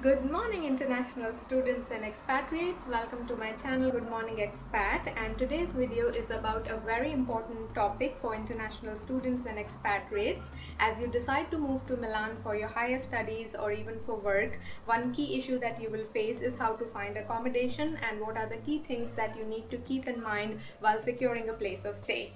Good morning international students and expatriates. Welcome to my channel Good Morning Expat, and today's video is about a very important topic for international students and expatriates. As you decide to move to Milan for your higher studies or even for work, one key issue that you will face is how to find accommodation and what are the key things that you need to keep in mind while securing a place of stay.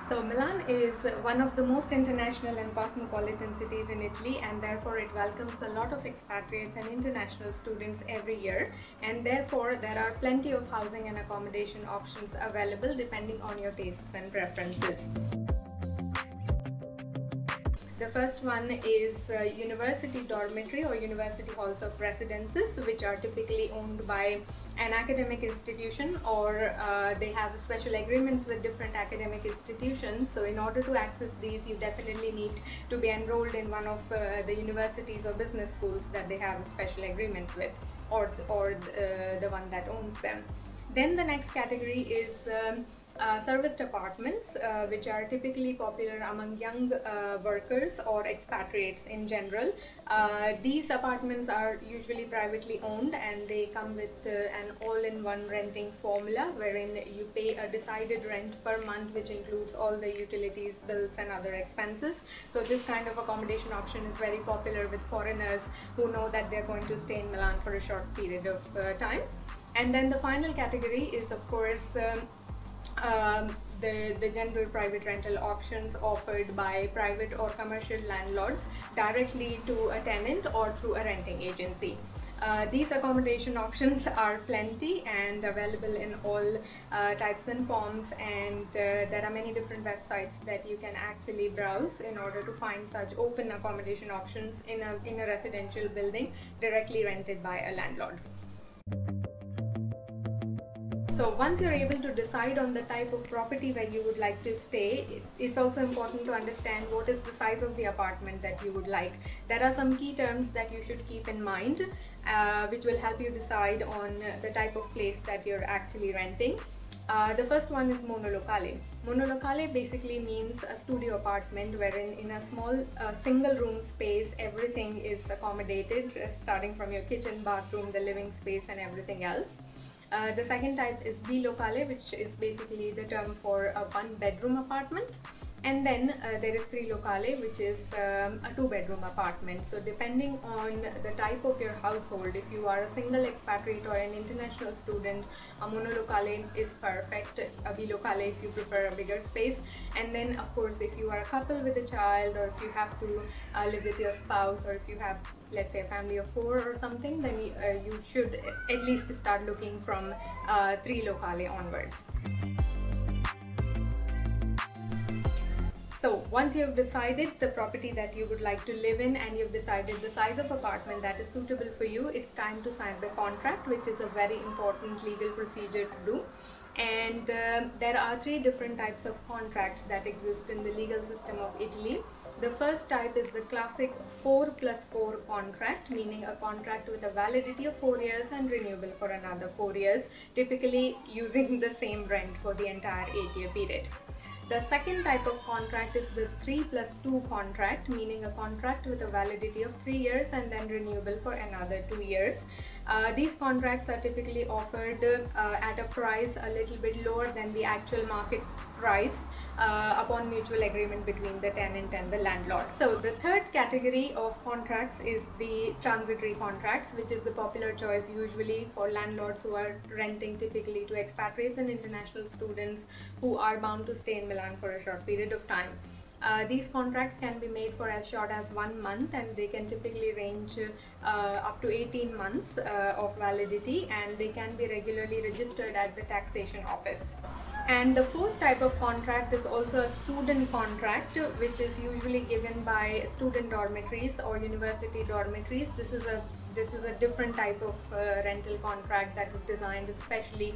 So Milan is one of the most international and cosmopolitan cities in Italy, and therefore it welcomes a lot of expatriates and international students every year, and therefore there are plenty of housing and accommodation options available depending on your tastes and preferences. The first one is university dormitory or university halls of residences, which are typically owned by an academic institution, or they have special agreements with different academic institutions. So in order to access these, you definitely need to be enrolled in one of the universities or business schools that they have special agreements with, or the one that owns them. Then the next category is serviced apartments, which are typically popular among young workers or expatriates in general. These apartments are usually privately owned, and they come with an all-in-one renting formula wherein you pay a decided rent per month, which includes all the utilities, bills and other expenses. So this kind of accommodation option is very popular with foreigners who know that they're going to stay in Milan for a short period of time. And then the final category is, of course, the general private rental options offered by private or commercial landlords directly to a tenant or through a renting agency. These accommodation options are plenty and available in all types and forms, and there are many different websites that you can actually browse in order to find such open accommodation options in a residential building directly rented by a landlord. So once you're able to decide on the type of property where you would like to stay, it's also important to understand what is the size of the apartment that you would like. There are some key terms that you should keep in mind, which will help you decide on the type of place that you're actually renting. The first one is monolocale. Monolocale basically means a studio apartment wherein in a small single room space everything is accommodated, starting from your kitchen, bathroom, the living space and everything else. The second type is bilocale, which is basically the term for a one-bedroom apartment. And then there is trilocale, which is a two-bedroom apartment. So depending on the type of your household, if you are a single expatriate or an international student, a monolocale is perfect. A bilocale if you prefer a bigger space. And then of course if you are a couple with a child, or if you have to live with your spouse, or if you have, let's say, a family of 4 or something, then you should at least start looking from trilocale onwards. So once you've decided the property that you would like to live in and you've decided the size of apartment that is suitable for you, it's time to sign the contract, which is a very important legal procedure to do. And there are 3 different types of contracts that exist in the legal system of Italy. The first type is the classic 4+4 contract, meaning a contract with a validity of 4 years and renewable for another 4 years, typically using the same rent for the entire 8-year period. The second type of contract is the 3+2 contract, meaning a contract with a validity of 3 years and then renewable for another 2 years. These contracts are typically offered at a price a little bit lower than the actual market price upon mutual agreement between the tenant and the landlord. So the third category of contracts is the transitory contracts, which is the popular choice usually for landlords who are renting typically to expatriates and international students who are bound to stay in Milan for a short period of time. These contracts can be made for as short as 1 month, and they can typically range up to 18 months of validity, and they can be regularly registered at the taxation office. And the fourth type of contract is also a student contract, which is usually given by student dormitories or university dormitories. This is a this is a different type of rental contract that is designed especially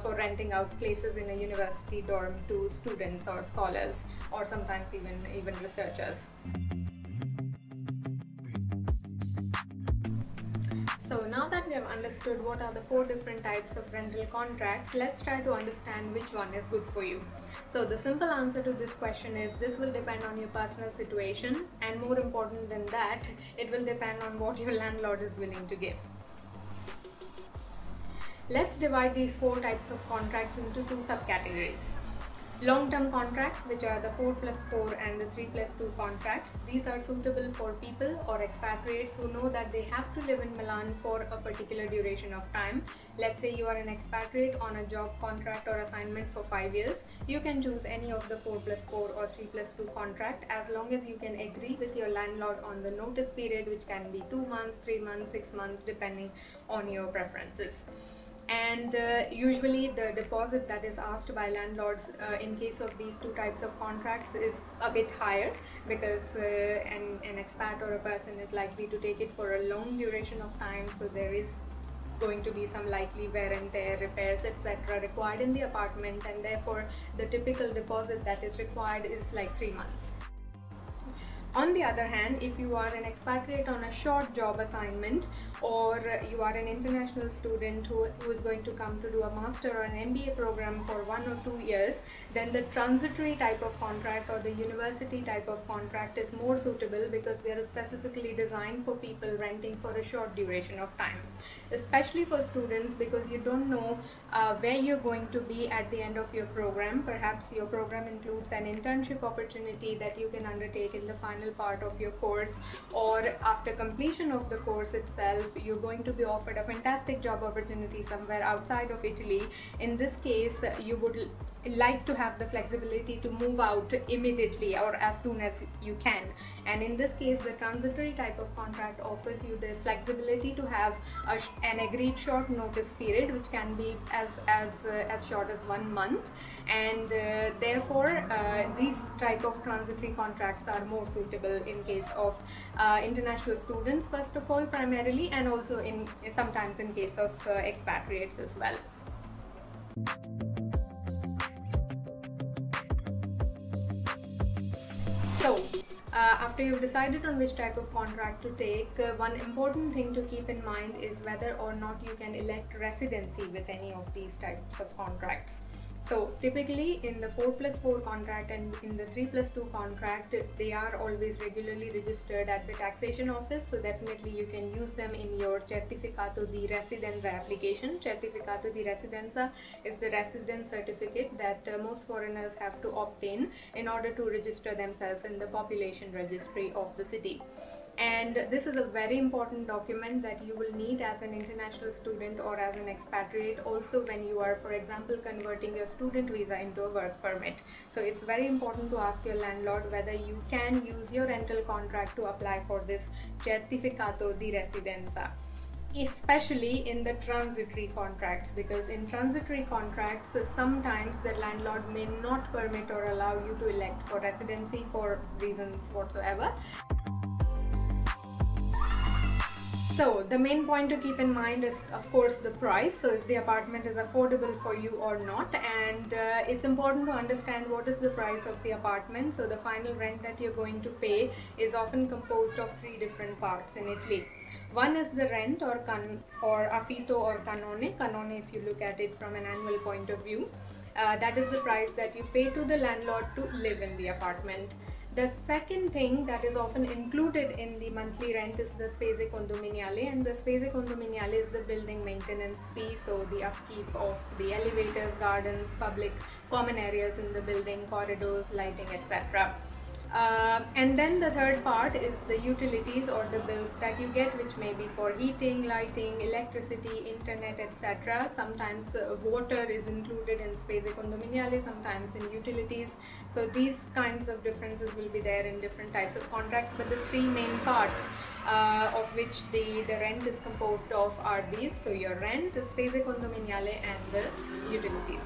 for renting out places in a university dorm to students or scholars, or sometimes even researchers. So now that we have understood what are the 4 different types of rental contracts, let's try to understand which one is good for you. So the simple answer to this question is this will depend on your personal situation, and more important than that, it will depend on what your landlord is willing to give. Let's divide these 4 types of contracts into 2 subcategories. Long-term contracts, which are the 4+4 and the 3+2 contracts. These are suitable for people or expatriates who know that they have to live in Milan for a particular duration of time. Let's say you are an expatriate on a job contract or assignment for 5 years. You can choose any of the 4+4 or 3+2 contract as long as you can agree with your landlord on the notice period, which can be 2 months, 3 months, 6 months, depending on your preferences. And usually the deposit that is asked by landlords in case of these 2 types of contracts is a bit higher, because an expat or a person is likely to take it for a long duration of time, so there is going to be some likely wear and tear, repairs, etc. required in the apartment, and therefore the typical deposit that is required is like 3 months. On the other hand, if you are an expatriate on a short job assignment, or you are an international student who is going to come to do a master or an MBA program for 1 or 2 years, then the transitory type of contract or the university type of contract is more suitable, because they are specifically designed for people renting for a short duration of time. Especially for students, because you don't know where you're going to be at the end of your program. Perhaps your program includes an internship opportunity that you can undertake in the final part of your course, or after completion of the course itself, you're going to be offered a fantastic job opportunity somewhere outside of Italy. In this case, you would like to have the flexibility to move out immediately or as soon as you can, and in this case the transitory type of contract offers you the flexibility to have an agreed short notice period, which can be as short as 1 month, and therefore these type of transitory contracts are more suitable in case of international students first of all, primarily, and also sometimes in case of expatriates as well. So, after you've decided on which type of contract to take, one important thing to keep in mind is whether or not you can elect residency with any of these types of contracts. So typically in the 4+4 contract and in the 3+2 contract, they are always regularly registered at the taxation office, so definitely you can use them in your Certificato di Residenza application. Certificato di Residenza is the residence certificate that most foreigners have to obtain in order to register themselves in the population registry of the city. And this is a very important document that you will need as an international student or as an expatriate, also when you are, for example, converting your student visa into a work permit. So it's very important to ask your landlord whether you can use your rental contract to apply for this Certificato di Residenza, especially in the transitory contracts, because in transitory contracts sometimes the landlord may not permit or allow you to elect for residency for reasons whatsoever. So the main point to keep in mind is of course the price, so if the apartment is affordable for you or not, and it's important to understand what is the price of the apartment. So the final rent that you're going to pay is often composed of 3 different parts in Italy. One is the rent or affitto or canone. Canone, if you look at it from an annual point of view, that is the price that you pay to the landlord to live in the apartment. The second thing that is often included in the monthly rent is the spese condominiali, and the spese condominiali is the building maintenance fee, so the upkeep of the elevators, gardens, public common areas in the building, corridors, lighting, etc. And then the third part is the utilities or the bills that you get, which may be for heating, lighting, electricity, internet, etc. Sometimes water is included in spese condominiali, sometimes in utilities. So these kinds of differences will be there in different types of contracts, but the 3 main parts of which the rent is composed of are these. So your rent, the spese condominiali, and the utilities.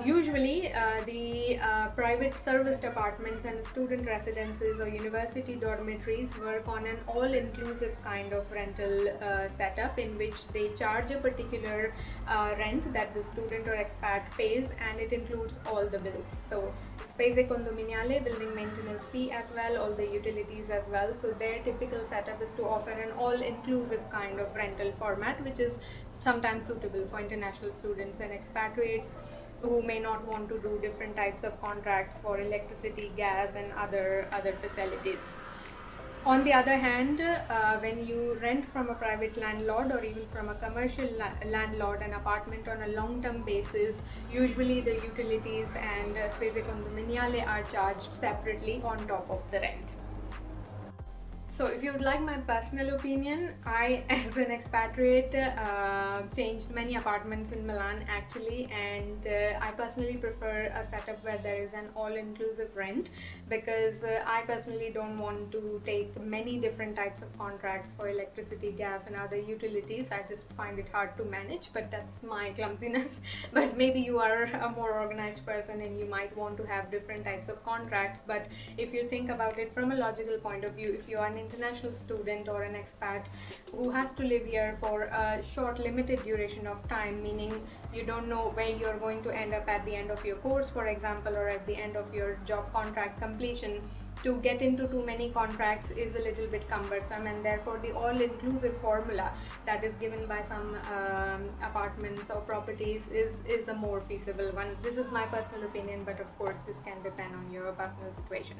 Usually, the private serviced apartments and student residences or university dormitories work on an all-inclusive kind of rental setup, in which they charge a particular rent that the student or expat pays, and it includes all the bills. So spese condominiale, building maintenance fee as well, all the utilities as well. So their typical setup is to offer an all-inclusive kind of rental format, which is sometimes suitable for international students and expatriates who may not want to do different types of contracts for electricity, gas, and other facilities. On the other hand, when you rent from a private landlord or even from a commercial landlord an apartment on a long-term basis, usually the utilities and spese condominiale are charged separately on top of the rent. So if you would like my personal opinion, I as an expatriate changed many apartments in Milan actually, and I personally prefer a setup where there is an all-inclusive rent, because I personally don't want to take many different types of contracts for electricity, gas, and other utilities. I just find it hard to manage, but that's my clumsiness. But maybe you are a more organized person and you might want to have different types of contracts. But if you think about it from a logical point of view, if you are an international student or an expat who has to live here for a short limited duration of time, meaning you don't know where you're going to end up at the end of your course, for example, or at the end of your job contract completion, to get into too many contracts is a little bit cumbersome, and therefore the all-inclusive formula that is given by some apartments or properties is a more feasible one. This is my personal opinion, but of course this can depend on your personal situation.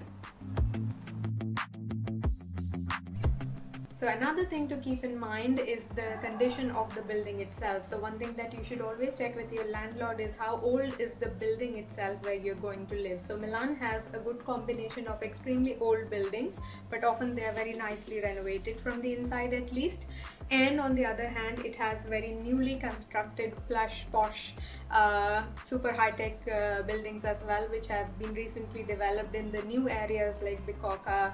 So another thing to keep in mind is the condition of the building itself. So one thing that you should always check with your landlord is how old is the building itself where you're going to live. So Milan has a good combination of extremely old buildings, but often they are very nicely renovated from the inside at least. And on the other hand, it has very newly constructed, plush, posh, super high-tech buildings as well, which have been recently developed in the new areas like Bicocca,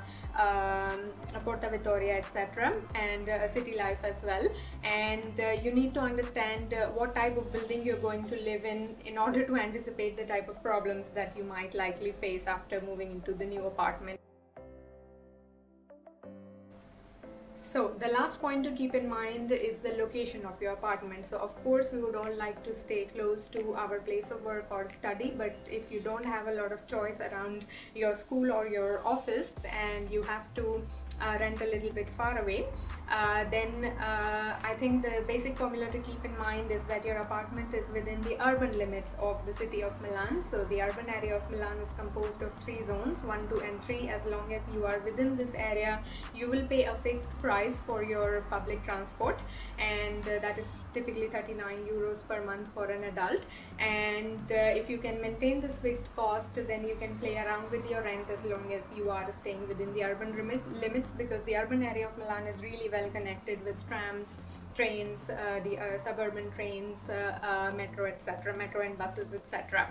Porta Vittoria, etc., and City Life as well. And you need to understand what type of building you're going to live in order to anticipate the type of problems that you might likely face after moving into the new apartment. So the last point to keep in mind is the location of your apartment. So of course we would all like to stay close to our place of work or study, but if you don't have a lot of choice around your school or your office and you have to rent a little bit far away, then I think the basic formula to keep in mind is that your apartment is within the urban limits of the city of Milan. So the urban area of Milan is composed of 3 zones, 1, 2 and 3. As long as you are within this area, you will pay a fixed price for your public transport, and that is typically 39 euros per month for an adult. And if you can maintain this fixed cost, then you can play around with your rent as long as you are staying within the urban limits, because the urban area of Milan is really well connected with trams, trains, the suburban trains, metro, etc., metro and buses, etc.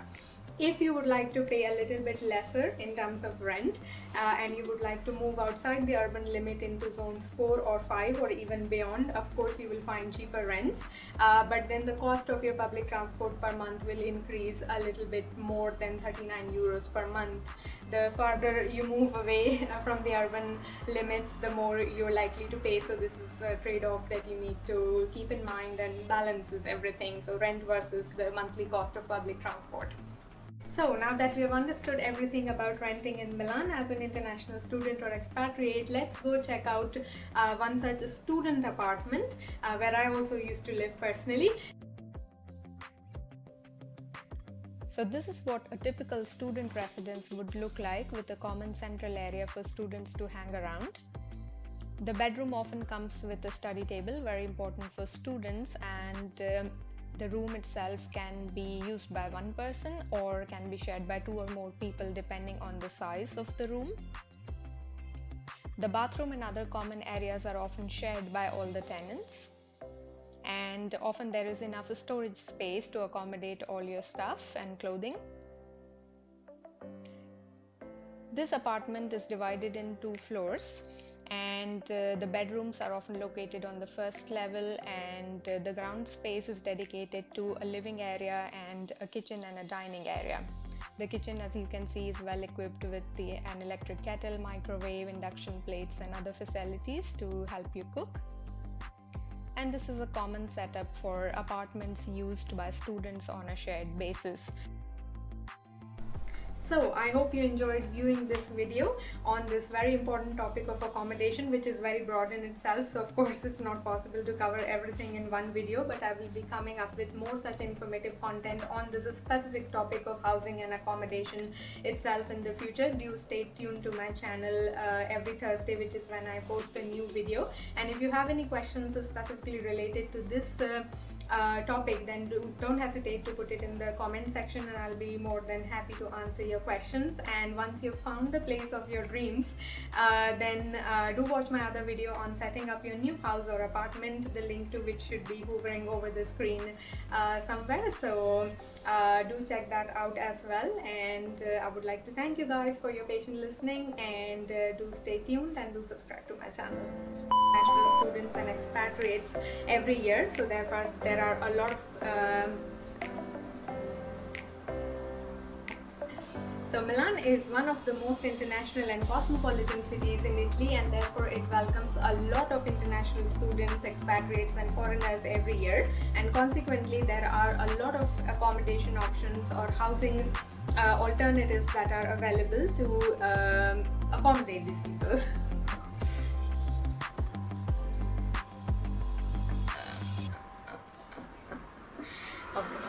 If you would like to pay a little bit lesser in terms of rent and you would like to move outside the urban limit into zones 4 or 5 or even beyond, of course you will find cheaper rents, but then the cost of your public transport per month will increase a little bit more than 39 euros per month. The farther you move away from the urban limits, the more you're likely to pay. So this is a trade-off that you need to keep in mind and balances everything. So rent versus the monthly cost of public transport. So now that we have understood everything about renting in Milan as an international student or expatriate, let's go check out one such student apartment where I also used to live personally. So this is what a typical student residence would look like, with a common central area for students to hang around. The bedroom often comes with a study table, very important for students, and the room itself can be used by one person or can be shared by 2 or more people depending on the size of the room. The bathroom and other common areas are often shared by all the tenants, and often there is enough storage space to accommodate all your stuff and clothing. This apartment is divided in 2 floors. and the bedrooms are often located on the first level, and the ground space is dedicated to a living area and a kitchen and a dining area. The kitchen, as you can see, is well equipped with an electric kettle, microwave, induction plates and other facilities to help you cook. And this is a common setup for apartments used by students on a shared basis. So I hope you enjoyed viewing this video on this very important topic of accommodation, which is very broad in itself. So of course it's not possible to cover everything in one video, but I will be coming up with more such informative content on this specific topic of housing and accommodation itself in the future. Do stay tuned to my channel every Thursday, which is when I post a new video. And if you have any questions specifically related to this topic, then don't hesitate to put it in the comment section, and I'll be more than happy to answer your questions. And once you've found the place of your dreams, then do watch my other video on setting up your new house or apartment, the link to which should be hovering over the screen somewhere. So do check that out as well. And I would like to thank you guys for your patient listening, and do stay tuned and do subscribe to my channel. International students and expatriates every year, so therefore there are a lot of so Milan is one of the most international and cosmopolitan cities in Italy, and therefore it welcomes a lot of international students, expatriates and foreigners every year, and consequently there are a lot of accommodation options or housing alternatives that are available to accommodate these people. Okay.